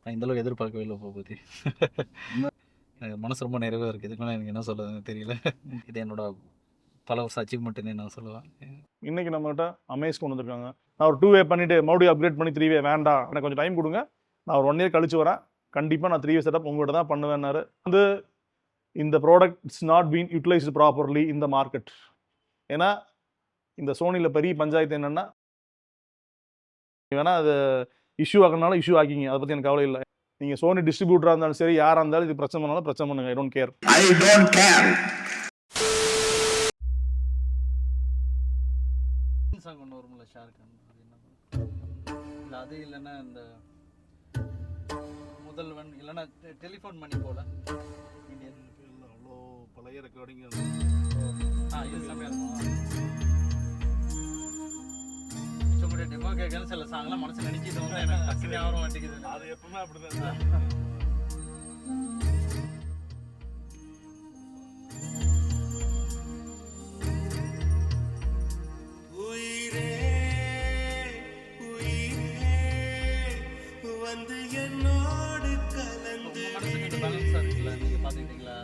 நான் இந்த அளவுக்கு எதிர்பார்க்கவே இல்லை பூபதி. எனக்கு மனசு ரொம்ப நிறைவாக இருக்குது. இதுக்கு மேலே எனக்கு என்ன சொல்கிறதுன்னு தெரியல. இது என்னோட பல வருஷம் அச்சீவ்மெண்ட்டுன்னு நான் சொல்லுவேன். இன்னைக்கு நம்மகிட்ட அமேஸ் கொண்டு வந்திருக்காங்க. நான் ஒரு 2 வே பண்ணிட்டு மறுபடியும் அப்கிரேட் பண்ணி 3 வே வேண்டாம், எனக்கு கொஞ்சம் டைம் கொடுங்க, நான் ஒரு 1 இயர் கழிச்சு வரேன், கண்டிப்பாக நான் 3 வே செட்டப் உங்கள்கிட்ட தான் பண்ணுவேன்னாரு. வந்து இந்த product it's not been utilised properly இந்த மார்க்கெட். ஏன்னா இந்த சோனியில் பெரிய பஞ்சாயத்து என்னென்னா, வேணால் அது இஷ்யூ ஆகிறனால இஷ்யூ ஆக்கிங்க, அதை பற்றி எனக்கு கவலை இல்லை. நீங்கள் சோனி டிஸ்ட்ரிபியூட்டராக இருந்தாலும் சரி, யாராக இருந்தாலும் இது பிரச்சனை பண்ணாலும் பிரச்சனை பண்ணுங்க, ஐ டோன்ட் கேர். சாங் ஒன்று வரும்ல ஷாருக்கான், இல்லை அது இல்லைன்னா இந்த முதல்வன், இல்லைன்னா டெலிஃபோன் மணி போல இந்தியன் அவ்வளோ பழைய ரெக்கார்டிங். இது செம்மையாக இருக்கும். உங்களுடைய டெமோ கேட்கணும் சில சாங்லாம் மனசு நினைக்கிது வந்து எனக்கு டக்குனு யாரும் மாட்டேங்குது. அது எப்பவுமே அப்படிதான். மனசுக்கு பேலன்ஸாக இருக்குல்ல, நீங்கள் பார்த்துக்கிட்டீங்களா?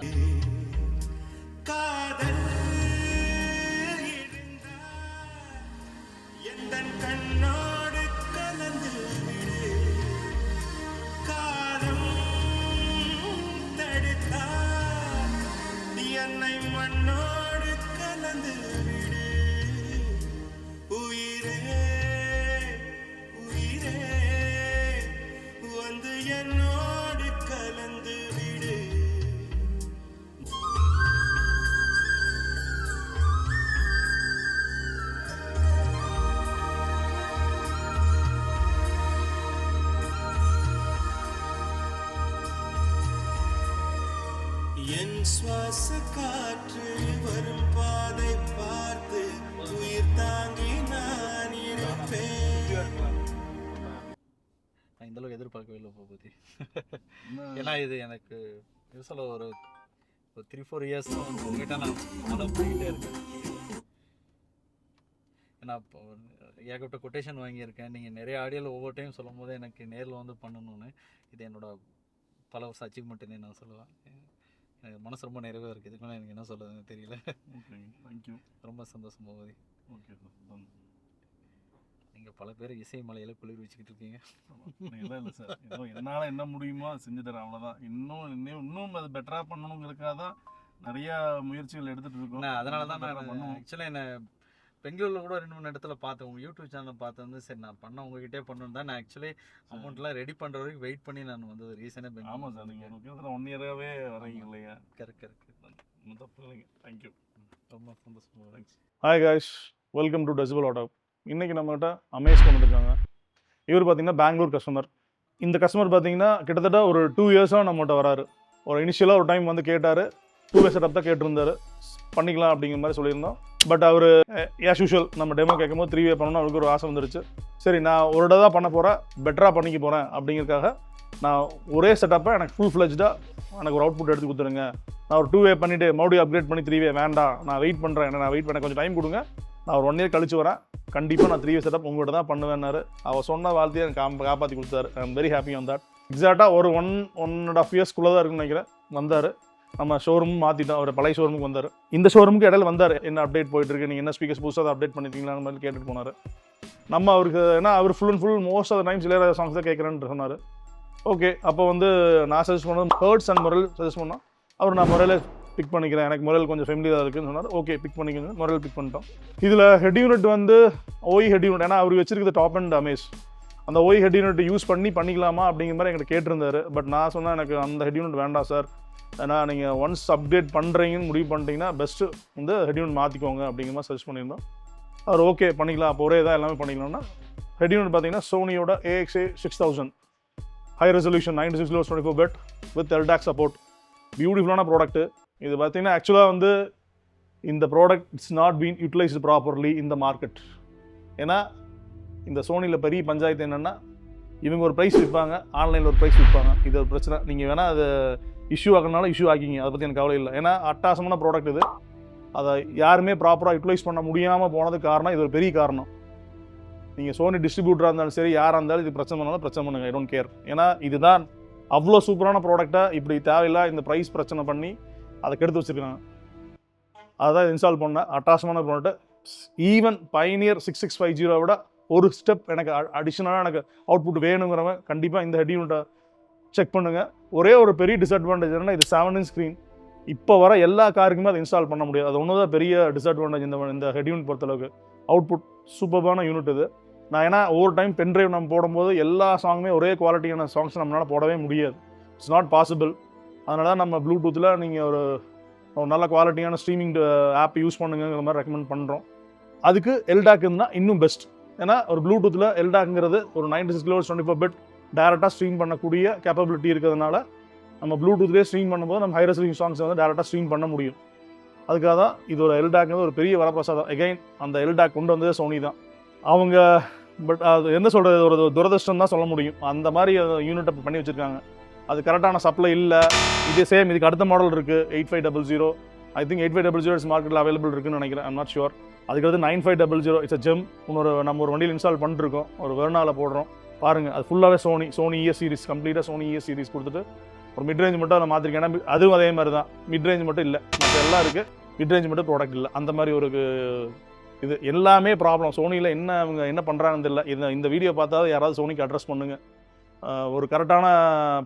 மண்ணோடு கலந்து விடு உயிரே உயிரே வந்து என்னோடு கலந்து விடு. என் சுவாச காற்று வரும் பாதை பார்த்து உயிர் தாங்கி நான் இருப்பேன். நான் இந்த அளவுக்கு எதிர்பார்க்கவே இல்லை பூபதி. ஏன்னா இது எனக்கு சொல்ல ஒரு 3-4 இயர்ஸ் வந்து உங்ககிட்ட நான் ஃபாலோ பண்ணிக்கிட்டே இருக்கேன். ஏன்னா இப்போ ஏகப்பட்ட கொட்டேஷன் வாங்கியிருக்கேன். நீங்கள் நிறைய ஆடியோவில் ஒவ்வொரு டைம் சொல்லும் போது எனக்கு நேரில் வந்து பண்ணணும்னு, இது என்னோட பல வருஷம் அச்சீவ்மெண்ட்டுன்னு நான் சொல்லுவேன். எனக்கு மனசு ரொம்ப நிறைவாக இருக்குது. இதுக்கு மேலே எனக்கு என்ன சொல்கிறதுன்னு தெரியல. Okay, thank you. ரொம்ப சந்தோஷம் பூபதி. ஓகே, நீங்கள் பல பேர் இசை மலையில் குளிர் வச்சுக்கிட்டு இருக்கீங்க. இல்லை சார், ஏதோ என்னால் என்ன முடியுமோ அதை செஞ்சு தரேன், அவ்வளோதான். இன்னும் அது பெட்டராக பண்ணணுங்கிறதுக்காக தான் நிறையா முயற்சிகள் எடுத்துகிட்டு இருக்கோம். அதனால தான் நான் ஆக்சுவலாக என்னை பெங்களூரில் கூட 2-3 இடத்துல பார்த்தேன். உங்கள் யூடியூப் சேனல் பார்த்து வந்து சரி நான் பண்ண உங்ககிட்டே பண்ணணும் தான். நான் ஆக்சுவலி அமௌண்ட்லாம் ரெடி பண்ணுற வரைக்கும் வெயிட் பண்ணி நான் வந்து ரீசனே பெங்களூர். ஆமாம் சார், நீங்கள் 1 இயராகவே வரீங்க இல்லையா? கரெக்ட். தப்பு இல்லைங்க. தேங்க்யூ, ரொம்ப சந்தோஷம். Thanks. Hi guys, welcome to decibel auto. இன்றைக்கி நம்மகிட்ட அமேஸ் கொண்டு வந்திருக்காங்க. இவர் பார்த்தீங்கன்னா பெங்களூர் கஸ்டமர். இந்த கஸ்டமர் பார்த்தீங்கன்னா கிட்டத்தட்ட ஒரு 2 இயர்ஸாக நம்மகிட்ட வராரு. ஒரு இனிஷியலாக ஒரு டைம் வந்து கேட்டார், 2 வே செட்டப் தான் கேட்டிருந்தாரு, பண்ணிக்கலாம் அப்படிங்கிற மாதிரி சொல்லியிருந்தோம். பட் அவர் ஆஸ் யூஷுவல் நம்ம டெமோ கேட்கும்போது 3 வே பண்ணணும்னு அவருக்கு ஒரு ஆசை வந்துருச்சு. சரி நான் ஒரு இடம் தான் பண்ண போகிறேன், பெட்டராக பண்ணிக்க போகிறேன் அப்படிங்கிறதுக்காக நான் ஒரே செட்டப்பை எனக்கு ஃபுல் ஃப்ளெஜ்டாக எனக்கு ஒரு அவுட்புட் எடுத்து கொடுத்துருங்க, நான் ஒரு 2 வே பண்ணிவிட்டு மறுபடியும் அப்கிரேட் பண்ணி 3 வே வேண்டாம், நான் வெயிட் பண்ணுறேன், நான் வெயிட் பண்ண கொஞ்சம் டைம் கொடுங்க, நான் ஒரு 1 இயர் கழிச்சு வரேன், கண்டிப்பாக நான் 3 வே செட்டப் உங்கள்கிட்ட தான் பண்ணுவேன்னாரு. அவர் சொன்ன வார்த்தையை எனக்கு காப்பாற்றி கொடுத்தாரு. I am very happy on that. எக்ஸாக்டாக ஒரு 1.5 இயர்ஸ்க்குள்ளே தான் இருக்குன்னு நினைக்கிறேன் வந்தார். நம்ம ஷோரூம் மாற்றிட்டோம், அவர் பழைய ஷோரூமுக்கு வந்தார். இந்த ஷோரூமுக்கு இடையில வந்தார், என்ன அப்டேட் போயிட்டு இருக்கு, நீங்கள் என்ன ஸ்பீக்கர்ஸ் புதுசாக அப்டேட் பண்ணிட்டீங்களான்னு மாதிரி கேட்டுட்டு போனார். நம்ம அவருக்கு ஏன்னா அவர் full and full most of the times Ilaiyaraaja songs தான் கேட்குறேன்னு சொன்னார். ஓகே, அப்போ வந்து நான் சஜஸ்ட் பண்ணது ஹர்ட்ஸ் அண்ட் முரல் சஜஸ்ட் பண்ணோம். அவர் நான் முரலே பிக் பண்ணிக்கிறேன், எனக்கு முரல் கொஞ்சம் ஃபெமிலியாக இருக்குன்னு சொன்னார். ஓகே பிக் பண்ணிக்கோங்க, முரல் பிக் பண்ணிட்டோம். இதில் ஹெட் யூனிட் வந்து ஓய் ஹெட் யூனிட், ஏன்னா அவர் வச்சிருக்கிறது டாப் அண்ட் அமேஸ், அந்த ஓய் ஹெட் யூனிட் யூஸ் பண்ணிக்கலாமா அப்படிங்கிற மாதிரி எங்கிட்ட கேட்டிருந்தாரு. பட் நான் சொன்னேன் எனக்கு அந்த ஹெட் யூனிட் வேண்டாம் சார், ஏன்னா நீங்கள் ஒன்ஸ் அப்டேட் பண்ணுறீங்கன்னு முடிவு பண்ணிட்டீங்கன்னா பெஸ்ட்டு வந்து ஹெட் யூனிட் மாற்றிக்கோங்க அப்படிங்கிற மாதிரி சஜஸ்ட் பண்ணியிருந்தோம். அவர் ஓகே பண்ணிக்கலாம், அப்போ ஒரே இதாக எல்லாமே பண்ணிக்கலாம்னா ஹெட் யூனிட் பார்த்தீங்கன்னா சோனியோட AXA 6000 high resolution 96/24 with LDAC support, பியூட்டிஃபுல்லான ப்ராடக்ட்டு. இது பார்த்தீங்கன்னா ஆக்சுவலாக வந்து இந்த product it's not been utilised properly இந்த மார்க்கெட். ஏன்னா இந்த சோனியில் பெரிய பஞ்சாயத்து என்னென்னா, இவங்க ஒரு ப்ரைஸ் விற்பாங்க, ஆன்லைனில் ஒரு ப்ரைஸ் விற்பாங்க. இது ஒரு பிரச்சனை. நீங்கள் வேணால் அதை இஷ்யூ ஆகிறனால இஷ்யூ ஆக்கிங்க, அதை பற்றி எனக்கு கவலை இல்லை. ஏன்னா அட்டாசமான ப்ராடக்ட் இது, அதை யாருமே ப்ராப்பராக யூட்டிலைஸ் பண்ண முடியாமல் போனதுக்கு காரணம் இது ஒரு பெரிய காரணம். நீங்கள் சோனி டிஸ்ட்ரிபியூட்டராக இருந்தாலும் சரி, யாராக இருந்தாலும் இது பிரச்சனை பண்ணாலும் பிரச்சனை பண்ணுங்கள், ஐ டோன்ட் கேர். ஏன்னா இதுதான் அவ்வளோ சூப்பரான ப்ராடக்டை இப்படி தேவையில்லா இந்த ப்ரைஸ் பிரச்சனை பண்ணி அதை கெடுத்து வச்சுருக்காங்க. அதான் இன்ஸ்டால் பண்ண அட்டாசமான ப்ராடக்ட்டு. ஈவன் பைனியர் 6650 விட ஒரு ஸ்டெப் எனக்கு அடிஷ்னலாக எனக்கு அவுட்புட் வேணுங்கிறவங்க கண்டிப்பாக இந்த ஹெட் யூனிட்டை செக் பண்ணுங்கள். ஒரே ஒரு பெரிய டிஸ்அட்வான்டேஜ் என்னன்னா, இது 7-inch ஸ்க்ரீன். இப்போ வர எல்லா காருக்குமே அதை இன்ஸ்டால் பண்ண முடியாது. அது ஒன்று தான் பெரிய டிஸ்அட்வான்டேஜ் இந்த ஹெட் யூனிட் பொறுத்தளவுக்கு. அவுட்புட் சூப்பரான யூனிட் இது. நான் ஏன்னா ஒவ்வொரு டைம் பென்ட்ரைவ் நம்ம போடும்போது எல்லா சாங்குமே ஒரே குவாலிட்டியான சாங்ஸ் நம்மளால் போடவே முடியாது. It's not possible. அதனால தான் நம்ம ப்ளூடூத்தில் நீங்கள் ஒரு நல்ல குவாலிட்டியான ஸ்ட்ரீமிங் ஆப் யூஸ் பண்ணுங்கிற மாதிரி ரெக்கமெண்ட் பண்ணுறோம். அதுக்கு எல்டாக் இருந்தால் இன்னும் பெஸ்ட். ஏன்னா ஒரு ப்ளூடூத்தில் எல்டாக்ங்கிறது ஒரு 96 kHz 24 bit டேரெக்டாக ஸ்ட்ரீம் பண்ணக்கூடிய கேப்பபிலிட்டி இருக்கிறதுனால நம்ம ப்ளூடூத்லேயே ஸ்ட்ரீம் பண்ணும்போது நம்ம ஹை ரெசல்யூஷன் சாங்ஸை வந்து டேரெக்டாக ஸ்ட்ரீம் பண்ண முடியும். அதுக்காக தான் இது ஒரு எல்டாக்ங்கிறது ஒரு பெரிய வரப்பிரசாதம். எகைன் அந்த எல்டாக் கொண்டு வந்ததே சோனி தான். அவங்க பட் அது என்ன சொல்கிறது, ஒரு துரதிருஷ்டம் தான் சொல்ல முடியும். அந்த மாதிரி யூனிட்டை பண்ணி வச்சுருக்காங்க. அது கரெக்டான சப்ளை இல்லை. இதே சேம் இதுக்கு அடுத்த மாடல் இருக்குது 8500. ஐ திங்க் 8500 இஸ் மார்க்கெட்டில் அவைலபிள் இருக்குன்னு நினைக்கிறேன். I'm not sure. அதுக்கடுத்து 9500 இட்ஸ் அ ஜெம். நம்ம ஒரு வண்டியில் இன்ஸ்டால் பண்ணிருக்கோம், ஒரு வெர்னாவில் போடுறோம். பாருங்கள், அது ஃபுல்லாகவே சோனி ES சீரிஸ், கம்ப்ளீட்டாக சோனி ES சீரிஸ் கொடுத்துட்டு ஒரு மிட் ரேஞ்ச் மட்டும் அதை மாற்றிருக்கேன். ஏன்னா அதுவும் அதே மாதிரி தான், மிட் ரேஞ்ச் மட்டும் இல்லை, மற்ற எல்லாம் இருக்குது, மிட் ரேஞ்ச் மட்டும் ப்ராடக்ட் இல்லை. அந்த மாதிரி ஒரு இது எல்லாமே ப்ராப்ளம். சோனியில் அவங்க என்ன பண்ணுறாங்கன்னு தெரியல. இந்த வீடியோ பார்த்தா யாராவது சோனிக்கு அட்ரஸ் பண்ணுங்கள். ஒரு கரெக்டான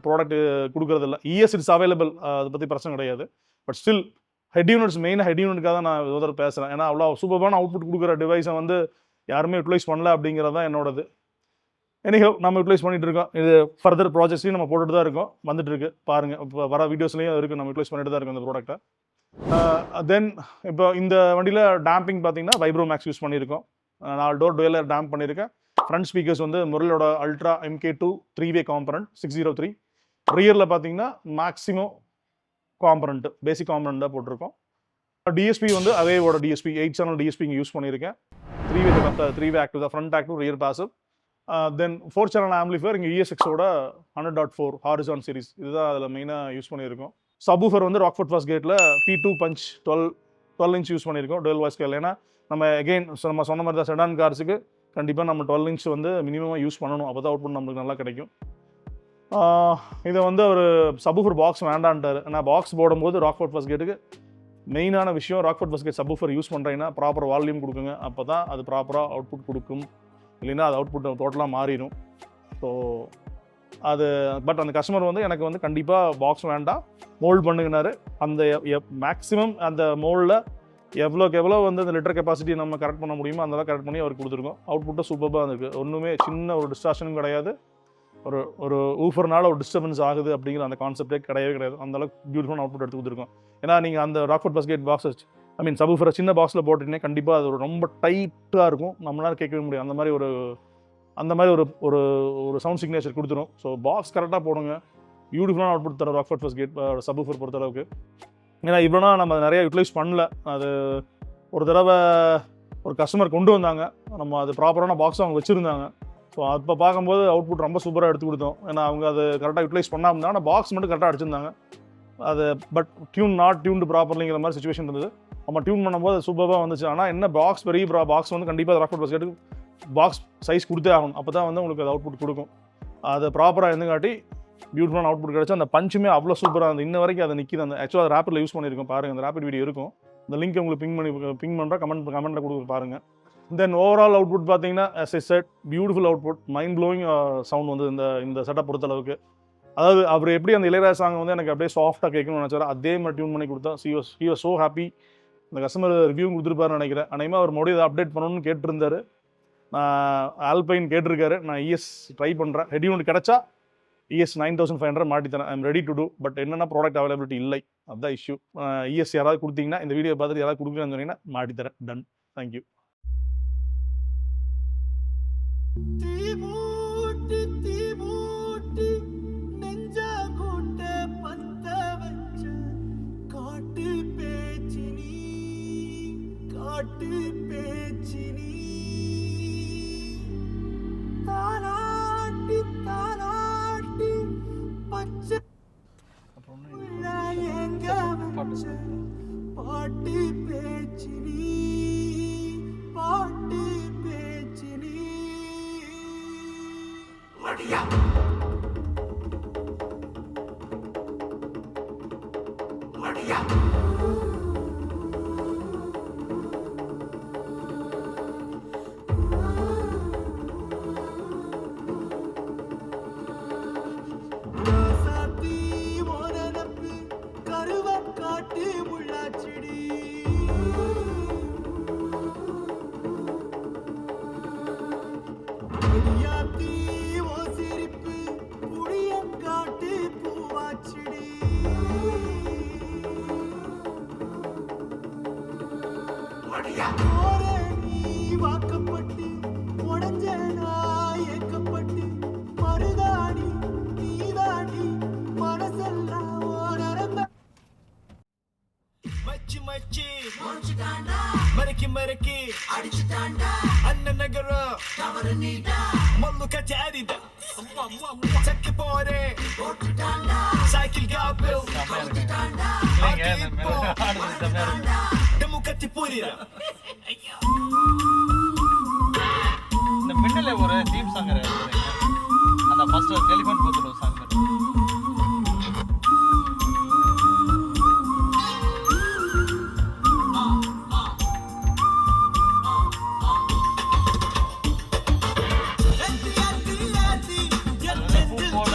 ப்ராடக்ட் கொடுக்குறதில்ல. ES இட்ஸ் அவைலபிள், அதை பற்றி பிரச்சனை கிடையாது. பட் ஸ்டில் ஹெட் யூனிட்ஸ், மெயினாக ஹெட் யூனிட்காக தான் நான் இதோட பேசுகிறேன். ஏன்னா அவ்வளோ சூப்பரான அவுட்புட் கொடுக்குற டிவைஸை வந்து யாருமே யூட்டிலைஸ் பண்ணல அப்படிங்கிறது தான் என்னோடது. எனிஹவ் நம்ம யூட்டிலைஸ் பண்ணிட்டு இருக்கோம். இது ஃபர்தர் ப்ராஜெக்ட்ஸையும் நம்ம போட்டுட்டு தான் இருக்கோம், வந்துட்டு இருக்கு. பாருங்கள், இப்போ வர வீடியோஸ்லையும் இருக்குது, நம்ம யூட்டிலைஸ் பண்ணிட்டு தான் இருக்கோம் இந்த ப்ராடக்ட்டை. தென் இப்போ இந்த வண்டியில் டேம்பிங் பார்த்தீங்கன்னா வைப்ரோ மேக்ஸ் யூஸ் பண்ணியிருக்கோம். 4 டோர் டுவெலர் டேம்ப் பண்ணியிருக்கேன். ஃப்ரண்ட் ஸ்பீக்கர்ஸ் வந்து முரளியோட அல்ட்ரா MK2 3-way காம்பனண்ட் 603. ரியரில் பார்த்தீங்கன்னா மேக்ஸிமம் காம்பனண்ட், பேசிக் காம்பனண்ட் தான் போட்டிருக்கோம். DSP வந்து அவேவோட DSP 8 channel DSP இங்கே யூஸ் பண்ணியிருக்கேன். 3-way ஆக்டிவ் தான், ஃப்ரண்ட் ஆக்டிவ், ரியர் பாசிவ். தென் 4 channel ஆம்பிளிஃபையர் இங்கே ESXோட 100.4 ஹாரிசான் சீரிஸ், இதுதான் அதில் மெயினாக யூஸ் பண்ணியிருக்கோம். சப்வூஃபர் வந்து ராக்ஃபோர்ட் ஃபர்ஸ்ட் கேட்டில் P2 பஞ்ச் 12 inch யூஸ் பண்ணியிருக்கோம், டுவெல் வாய்ஸ் ஸ்கேல். ஏன்னா நம்ம எகெயின் நம்ம சொன்ன மாதிரி தான் செடான் கார்ஸுக்கு கண்டிப்பாக நம்ம 12 inch வந்து மினிமமாக யூஸ் பண்ணணும், அப்போ தான் அவுட்புட் நம்மளுக்கு நல்லா கிடைக்கும். இதை வந்து ஒரு சப்வூஃபர் பாக்ஸ் வேண்டான்ட்டார். நான் பாக்ஸ் போடும்போது ராக்ஃபோர்ட் ஃபர்ஸ்ட் கேட்டுக்கு மெயினான விஷயம், Rockford first gate subwoofer use பண்ணுறீங்கன்னா ப்ராப்பர் வால்யூம் கொடுக்குங்க, அப்போ தான் அது ப்ராப்பராக அவுட்புட் கொடுக்கும். இல்லைன்னா அது அவுட்புட் டோட்டலாக மாறிடும். ஸோ அது பட் அந்த கஸ்டமர் வந்து எனக்கு வந்து கண்டிப்பாக பாக்ஸ் வேண்டாம், மோல்ட் பண்ணுங்கனாரு. அந்த மேக்ஸிமம் அந்த மோல்டில் எவ்வளோக்கு எவ்வளோ வந்து அந்த லிட்டர் கெப்பாசிட்டி நம்ம கரெக்ட் பண்ண முடியுமோ அதெல்லாம் கரெக்ட் பண்ணி அவருக்கு கொடுத்துருக்கோம். அவுட்புட்டும் சூப்பராக இருக்குது. ஒன்றுமே சின்ன ஒரு டிஸ்டார்ஷனும் கிடையாது. ஒரு ஊஃபர்னால ஒரு டிஸ்டர்பன்ஸ் ஆகுது அப்படிங்கிற அந்த கான்செப்டே கிடையாது. அந்தளவுக்கு பியூட்டிஃபுல்லான அவுட்புட் எடுத்து கொடுத்துருக்கோம். ஏன்னா நீங்கள் அந்த ராக்ஃபோர்ட் ஃபர்ஸ்ட் கேட் பாக்ஸ் சப்வூஃபரை சின்ன பாக்ஸில் போட்டுட்டீங்கன்னா கண்டிப்பாக அது ரொம்ப டைட்டாக இருக்கும், நம்மளால கேட்கவே முடியும். அந்த மாதிரி ஒரு சவுண்ட் சிக்னேச்சர் கொடுத்துரும். ஸோ பாக்ஸ் கரெக்டாக போடுங்க, பியூட்டிஃபுல்லான அவுட்புட் தர ராக்ஃபோர்ட் ஃபர்ஸ்ட் கேட் சப்வூஃபர் பொறுத்தளவுக்கு. ஏன்னா இவ்வளோனா நம்ம நிறைய யூட்டிலைஸ் பண்ணல. அது ஒரு தடவை ஒரு கஸ்டமர் கொண்டு வந்தாங்க, நம்ம அது ப்ராப்பரான பாக்ஸ் அவங்க வச்சுருந்தாங்க. ஸோ அப்போ பார்க்கும்போது அவுட்புட் ரொம்ப சூப்பராக எடுத்து கொடுத்தோம். ஏன்னா அவங்க அது கரெக்டாக யூட்டிலைஸ் பண்ணாமல் ஆனால் பாக்ஸ் மட்டும் கரெக்டாக அடிச்சிருந்தாங்க. அது பட் நாட் டியூன்டு ப்ராப்பர்லிங்கிற மாதிரி சுச்சுவேஷன் இருந்தது. நம்ம டியூன் பண்ணும்போது சூப்பராக வந்துச்சு. ஆனால் என்ன பாக்ஸ் பெரிய பாக்ஸ் வந்து கண்டிப்பாக ராக்ஃபோர்ட் ஃபர்ஸ்ட் கேட்டுக்கு பாக்ஸ் சைஸ் கொடுத்தே ஆகணும், அப்போ தான் வந்து உங்களுக்கு அது அவுட்புட் கொடுக்கும். அது ப்ராப்பராக இருந்துங்காட்டி பியூட்டிஃபுல்லான அவுட்புட் கிடச்சி. அந்த பஞ்சுமே அவ்வளோ சூப்பராக இருந்தது. இன்ன வரைக்கும் அதை நிற்கிது. அந்த ஆக்சுவலாக அது ரேப்பிடில் யூஸ் பண்ணியிருக்கோம், பாருங்கள், அந்த ரேப்பிட் வீடியோ இருக்கும். இந்த லிங்க் உங்களுக்கு பிங் பண்ணுறேன், கமெண்ட்டில் கொடுக்க பாருங்கள். தென் ஓவரால் அவுட்புட் பார்த்தீங்கன்னா as I said, beautiful output, mind blowing sound வந்து இந்த செட்டப் பொறுத்தளவுக்கு. அதாவது அவர் எப்படி அந்த இளையராஜா சாங் வந்து எனக்கு அப்படியே சாஃப்டாக கேட்கணும்னு நினச்சாரு, அதே மாதிரி டியூன் பண்ணி கொடுத்தா. he was so happy. இந்த கஸ்டமர் ரிவ்யூ கொடுத்துருப்பாருன்னு நினைக்கிறேன். அனைமா அவர் மறுபடியும் இதை அப்டேட் பண்ணணும்னு கேட்டிருந்தாரு. நான் ஆல்பைன் கேட்டிருக்காரு, நான் ES ட்ரை பண்ணுறேன். ஹெட் யூனிட் கிடச்சா ES 9500 மாட்டித்தரேன். I'm ready to do. But என்னென்னா ப்ராடக்ட் அவைலபிலிட்டி இல்லை, அதுதான் இஷ்யூ. ES யாராவது கொடுத்தீங்கன்னா, இந்த வீடியோ பார்த்துட்டு யாராவது கொடுக்குறேன்னு சொன்னீங்கன்னா மாட்டித்தரேன். டன். தேங்க்யூ. பாட்டு பேச்சினி ராசாத்தி மோனனப்பு கருவக்காட்டு முள்ளாச்செடி அடியாத்தி ஓ சிரிப்பு புளியங்காட்டு பூவாச்செடி போரே நீ வாக்கப்பட்டு உடஞ்ச நாய் ஏக்கப்பட்டு மருதாணி நீதாண்டி மனசெல்லாம் ஓரம்ப மச்சி மச்சி மறக்கி மறக்கி அடிச்சுட்டாண்டா அண்ணன் நகரம் தவறு நீடா மல்லு கட்டி அடிடா சக்கி போரே சைக்கிள் காப்பில் டெமு கட்டி புரியா இந்த மின்னல ஒரு தீம் சாங் அந்த ஃபர்ஸ்ட் டெலிஃபோன் பூத்துல ஒரு சாங் பூவோட